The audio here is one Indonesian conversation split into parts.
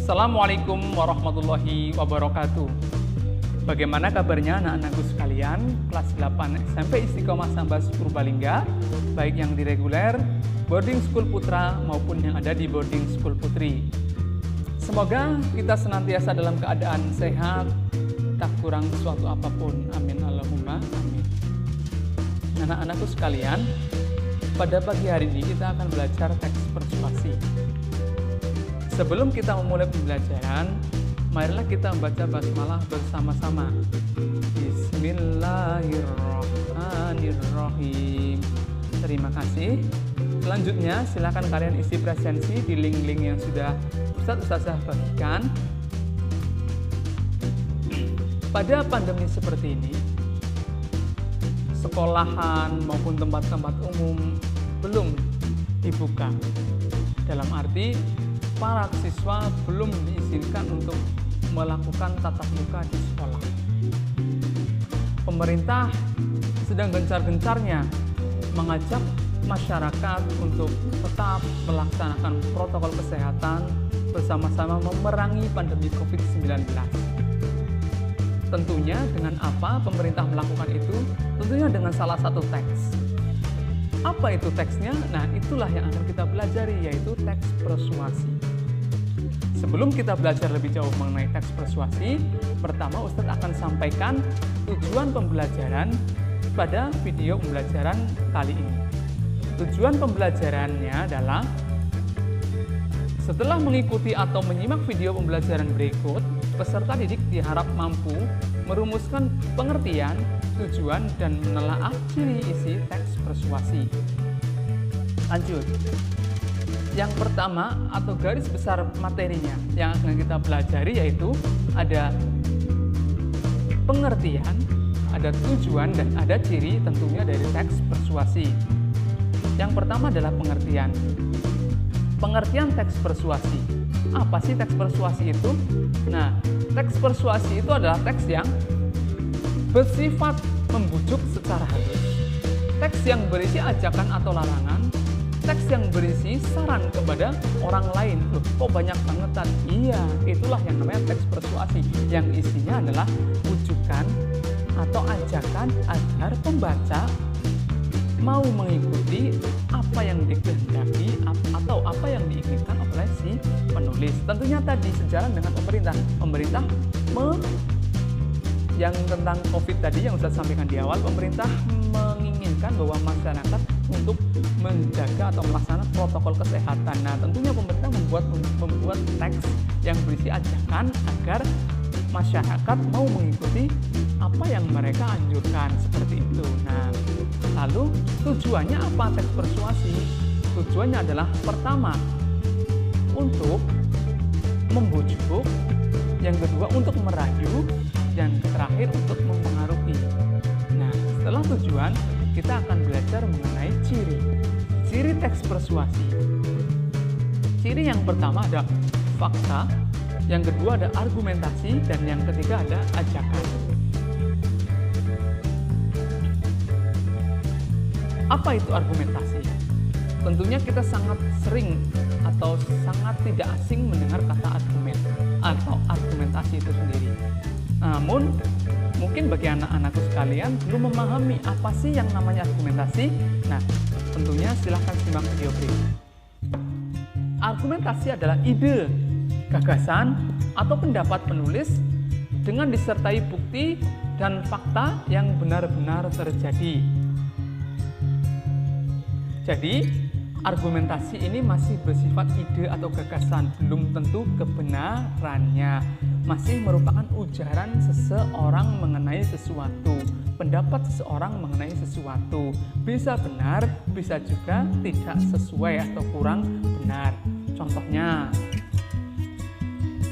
Assalamualaikum warahmatullahi wabarakatuh. Bagaimana kabarnya anak-anakku sekalian, kelas 8 SMP Istiqomah Sambas Purbalingga, baik yang di reguler, boarding school putra maupun yang ada di boarding school putri. Semoga kita senantiasa dalam keadaan sehat, tak kurang suatu apapun. Amin Allahumma amin. Anak-anakku sekalian, pada pagi hari ini kita akan belajar teks persuasi. Sebelum kita memulai pembelajaran, marilah kita membaca basmalah bersama-sama. Bismillahirrahmanirrahim. Terima kasih. Selanjutnya silakan kalian isi presensi di link-link yang sudah Ustazah bagikan. Pada pandemi seperti ini, sekolahan maupun tempat-tempat umum belum dibuka. Dalam arti para siswa belum diizinkan untuk melakukan tatap muka di sekolah. Pemerintah sedang gencar-gencarnya mengajak masyarakat untuk tetap melaksanakan protokol kesehatan bersama-sama memerangi pandemi COVID-19. Tentunya dengan apa pemerintah melakukan itu? Tentunya dengan salah satu teks. Apa itu teksnya? Nah, itulah yang akan kita pelajari, yaitu teks persuasi. Sebelum kita belajar lebih jauh mengenai teks persuasi, pertama Ustadz akan sampaikan tujuan pembelajaran pada video pembelajaran kali ini. Tujuan pembelajarannya adalah setelah mengikuti atau menyimak video pembelajaran berikut, peserta didik diharap mampu merumuskan pengertian, tujuan, dan menelaah ciri isi teks persuasi. Lanjut. Yang pertama atau garis besar materinya yang akan kita pelajari yaitu ada pengertian, ada tujuan, dan ada ciri tentunya dari teks persuasi. Yang pertama adalah pengertian. Pengertian teks persuasi. Apa sih teks persuasi itu? Nah, teks persuasi itu adalah teks yang bersifat membujuk secara halus. Teks yang berisi ajakan atau larangan. Teks yang berisi saran kepada orang lain. Loh, kok banyak banget kan? Iya, itulah yang namanya teks persuasi. Yang isinya adalah bujukan atau ajakan agar pembaca mau mengikuti apa yang dikehendaki atau apa yang diinginkan oleh si penulis. Tentunya tadi sejalan dengan pemerintah. Pemerintah yang tentang COVID tadi yang saya sampaikan di awal, pemerintah menginginkan bahwa masyarakat untuk menjaga atau melaksanakan protokol kesehatan. Nah, tentunya pemerintah membuat teks yang berisi ajakan agar masyarakat mau mengikuti apa yang mereka anjurkan, seperti itu. Nah, lalu tujuannya apa teks persuasi? Tujuannya adalah pertama, untuk membujuk, yang kedua untuk merayu, dan terakhir untuk mempengaruhi. Nah, setelah tujuan, kita akan belajar mengenai ciri teks persuasi. Ciri yang pertama ada fakta, yang kedua ada argumentasi, dan yang ketiga ada ajakan. Apa itu argumentasi? Tentunya kita sangat sering atau sangat tidak asing mendengar kata argumen atau argumentasi itu sendiri. Namun, mungkin bagi anak-anakku sekalian belum memahami apa sih yang namanya argumentasi. Nah, tentunya silahkan simak video berikut. Argumentasi adalah ide, gagasan, atau pendapat penulis dengan disertai bukti dan fakta yang benar-benar terjadi. Jadi, argumentasi ini masih bersifat ide atau gagasan, belum tentu kebenarannya. Masih merupakan ujaran seseorang mengenai sesuatu, pendapat seseorang mengenai sesuatu. Bisa benar, bisa juga tidak sesuai atau kurang benar. Contohnya,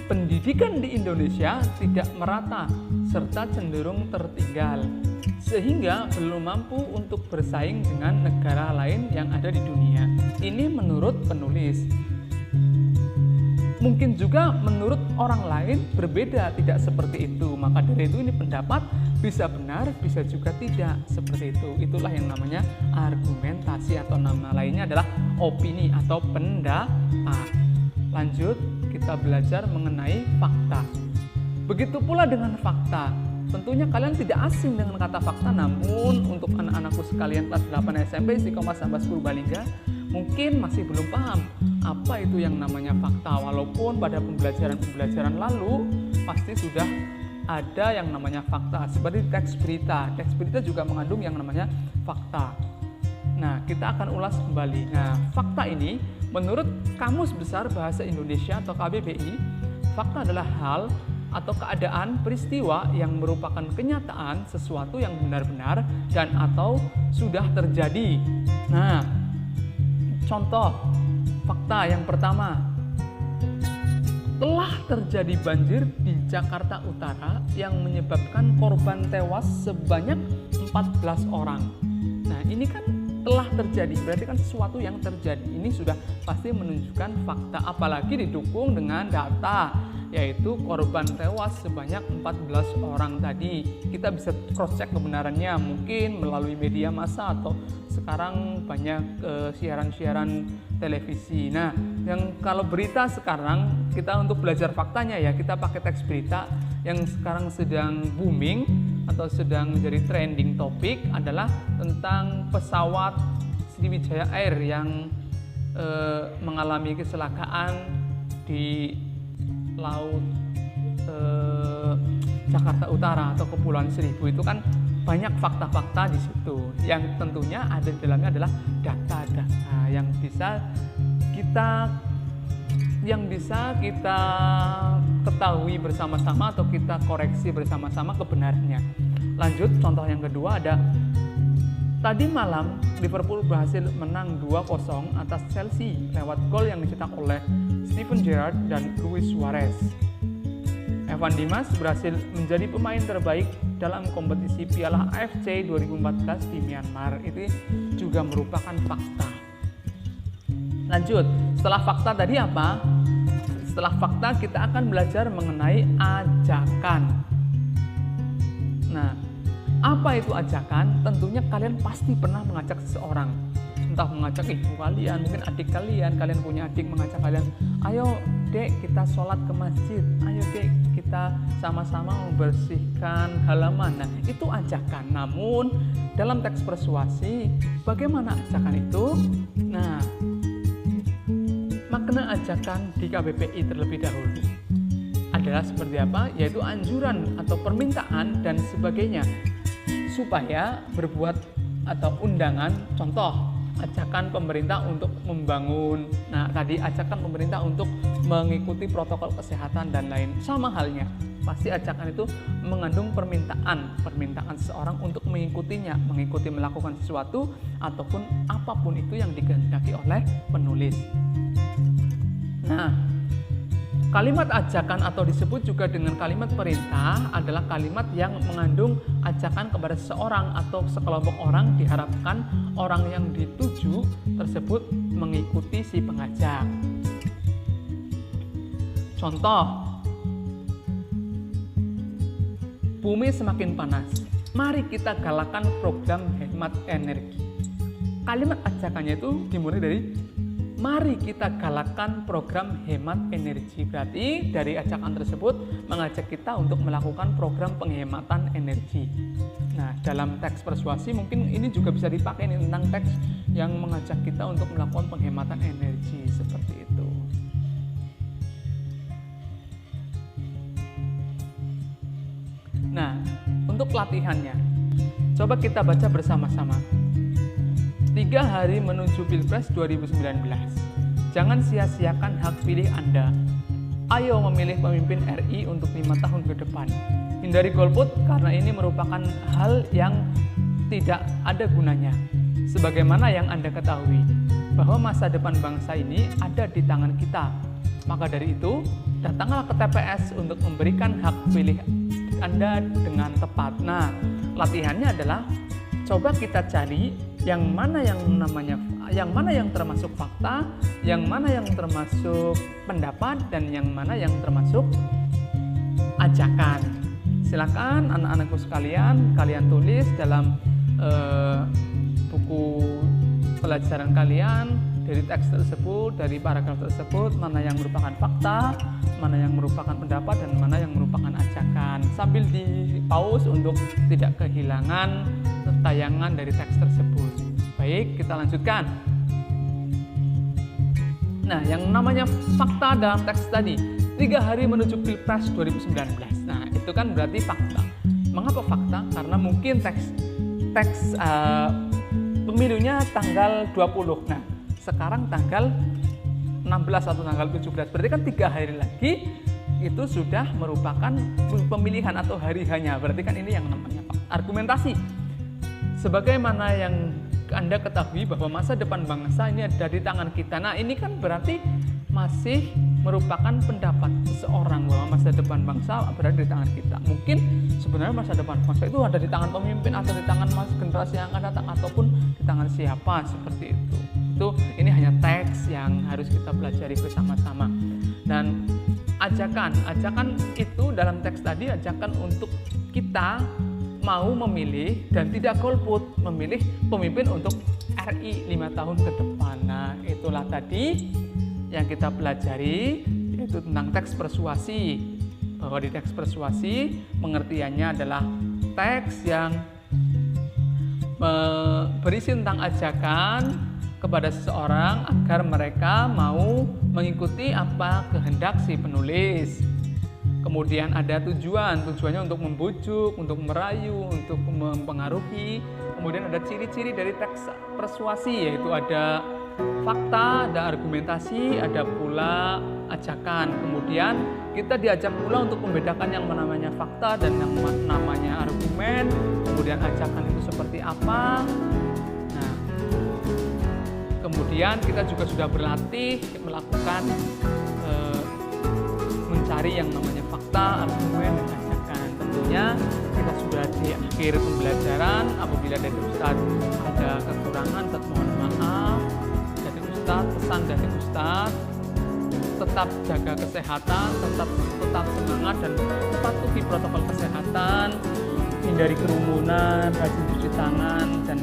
pendidikan di Indonesia tidak merata serta cenderung tertinggal, sehingga belum mampu untuk bersaing dengan negara lain yang ada di dunia. Ini menurut penulis. Mungkin juga menurut orang lain berbeda, tidak seperti itu. Maka dari itu ini pendapat bisa benar, bisa juga tidak, seperti itu. Itulah yang namanya argumentasi atau nama lainnya adalah opini atau pendapat. Lanjut, kita kita belajar mengenai fakta. Begitu pula dengan fakta. Tentunya kalian tidak asing dengan kata fakta, namun untuk anak-anakku sekalian kelas 8 SMP Istiqomah Sambas Purbalingga mungkin masih belum paham apa itu yang namanya fakta. Walaupun pada pembelajaran lalu pasti sudah ada yang namanya fakta, seperti teks berita. Teks berita juga mengandung yang namanya fakta. Nah, kita akan ulas kembali. Nah, fakta ini menurut Kamus Besar Bahasa Indonesia atau KBBI, fakta adalah hal atau keadaan peristiwa yang merupakan kenyataan sesuatu yang benar-benar dan atau sudah terjadi. Nah, contoh fakta yang pertama, telah terjadi banjir di Jakarta Utara yang menyebabkan korban tewas sebanyak 14 orang. Nah, ini kan telah terjadi, berarti kan sesuatu yang terjadi. Ini sudah pasti menunjukkan fakta, apalagi didukung dengan data, yaitu korban tewas sebanyak 14 orang tadi. Kita bisa cross check kebenarannya mungkin melalui media massa atau sekarang banyak siaran-siaran televisi. Nah, yang kalau berita sekarang kita untuk belajar faktanya ya, kita pakai teks berita. Yang sekarang sedang booming atau sedang menjadi trending topik adalah tentang pesawat Sriwijaya Air yang mengalami kecelakaan di laut Jakarta Utara atau Kepulauan Seribu. Itu kan banyak fakta-fakta di situ. Yang tentunya ada di dalamnya adalah data-data yang bisa kita ketahui bersama-sama atau kita koreksi bersama-sama kebenarannya. Lanjut, contoh yang kedua ada tadi malam Liverpool berhasil menang 2-0 atas Chelsea lewat gol yang dicetak oleh Steven Gerrard dan Luis Suarez. Evan Dimas berhasil menjadi pemain terbaik dalam kompetisi Piala AFC 2014 di Myanmar. Itu juga merupakan fakta. Lanjut, setelah fakta tadi apa? Setelah fakta kita akan belajar mengenai ajakan. Nah, apa itu ajakan? Tentunya kalian pasti pernah mengajak seseorang. Entah mengajak ibu kalian, mungkin adik kalian punya adik mengajak kalian, ayo dek kita sholat ke masjid, ayo dek kita sama-sama membersihkan halaman. Nah, itu ajakan. Namun dalam teks persuasi, bagaimana ajakan itu? Nah, makna ajakan di KBBI terlebih dahulu adalah seperti apa? Yaitu anjuran atau permintaan dan sebagainya supaya berbuat atau undangan. Contoh, ajakan pemerintah untuk membangun. Nah, tadi ajakan pemerintah untuk mengikuti protokol kesehatan dan lain. Sama halnya, pasti ajakan itu mengandung permintaan seseorang untuk mengikuti melakukan sesuatu ataupun apapun itu yang dikehendaki oleh penulis. Nah, kalimat ajakan atau disebut juga dengan kalimat perintah adalah kalimat yang mengandung ajakan kepada seseorang atau sekelompok orang. Diharapkan orang yang dituju tersebut mengikuti si pengajak. Contoh, bumi semakin panas, mari kita galakan program hemat energi. Kalimat ajakannya itu dimulai dari mari kita galakan program hemat energi. Berarti dari ajakan tersebut mengajak kita untuk melakukan program penghematan energi. Nah, dalam teks persuasi mungkin ini juga bisa dipakai tentang teks yang mengajak kita untuk melakukan penghematan energi seperti itu. Nah, untuk latihannya, coba kita baca bersama-sama. 3 hari menuju Pilpres 2019. Jangan sia-siakan hak pilih Anda. Ayo memilih pemimpin RI untuk 5 tahun ke depan. Hindari golput karena ini merupakan hal yang tidak ada gunanya. Sebagaimana yang Anda ketahui, bahwa masa depan bangsa ini ada di tangan kita. Maka dari itu, datanglah ke TPS untuk memberikan hak pilih Anda dengan tepat. Nah, latihannya adalah coba kita cari yang mana yang termasuk fakta, yang mana yang termasuk pendapat, dan yang mana yang termasuk ajakan. Silakan anak-anakku sekalian, kalian tulis dalam buku pelajaran kalian dari teks tersebut, dari paragraf tersebut, mana yang merupakan fakta, mana yang merupakan pendapat, dan mana yang merupakan ajakan, sambil di pause untuk tidak kehilangan tayangan dari teks tersebut. Baik, kita lanjutkan. Nah, yang namanya fakta dalam teks tadi, 3 hari menuju Pilpres 2019. Nah, itu kan berarti fakta. Mengapa fakta? Karena mungkin teks pemilunya tanggal 20. Nah, sekarang tanggal 16 atau tanggal 17. Berarti kan 3 hari lagi itu sudah merupakan pemilihan atau hari hanya. Berarti kan ini yang namanya argumentasi. Sebagaimana yang Anda ketahui bahwa masa depan bangsa ini ada di tangan kita. Nah, ini kan berarti masih merupakan pendapat seseorang bahwa masa depan bangsa berada di tangan kita. Mungkin sebenarnya masa depan bangsa itu ada di tangan pemimpin atau di tangan generasi yang akan datang ataupun di tangan siapa, seperti itu. Ini hanya teks yang harus kita pelajari bersama-sama. Dan ajakan itu dalam teks tadi ajakan untuk kita mau memilih dan tidak golput memilih pemimpin untuk RI 5 tahun ke depan. Nah, itulah tadi yang kita pelajari, yaitu tentang teks persuasi. Bahwa di teks persuasi pengertiannya adalah teks yang berisi tentang ajakan kepada seseorang agar mereka mau mengikuti apa kehendak si penulis. Kemudian ada tujuannya untuk membujuk, untuk merayu, untuk mempengaruhi. Kemudian ada ciri-ciri dari teks persuasi, yaitu ada fakta, ada argumentasi, ada pula ajakan. Kemudian kita diajak pula untuk membedakan yang namanya fakta dan yang namanya argumen. Kemudian ajakan itu seperti apa. Nah, kemudian kita juga sudah berlatih melakukan mencari yang namanya fakta, argumen, dan ajakan. Tentunya kita sudah di akhir pembelajaran. Apabila dari Ustadz ada kekurangan, Ustadz mohon maaf. Dari Ustadz, pesan dari Ustadz, tetap jaga kesehatan, tetap semangat dan patuhi protokol kesehatan, hindari kerumunan, rajin cuci tangan dan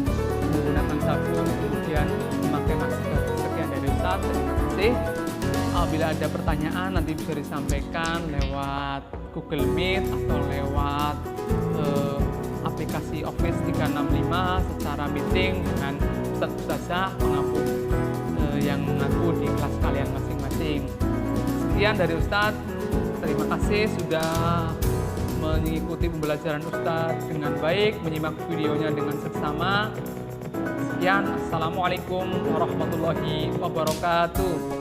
menggunakan sabun, kemudian memakai masker. Sekian dari Ustadz, terima kasih. Apabila ada pertanyaan nanti bisa disampaikan lewat Google Meet atau lewat aplikasi Office 365 secara meeting dengan Ustazah yang mengaku di kelas kalian masing-masing. Sekian dari Ustadz, terima kasih sudah mengikuti pembelajaran Ustadz dengan baik, menyimak videonya dengan seksama. Sekian, Assalamualaikum warahmatullahi wabarakatuh.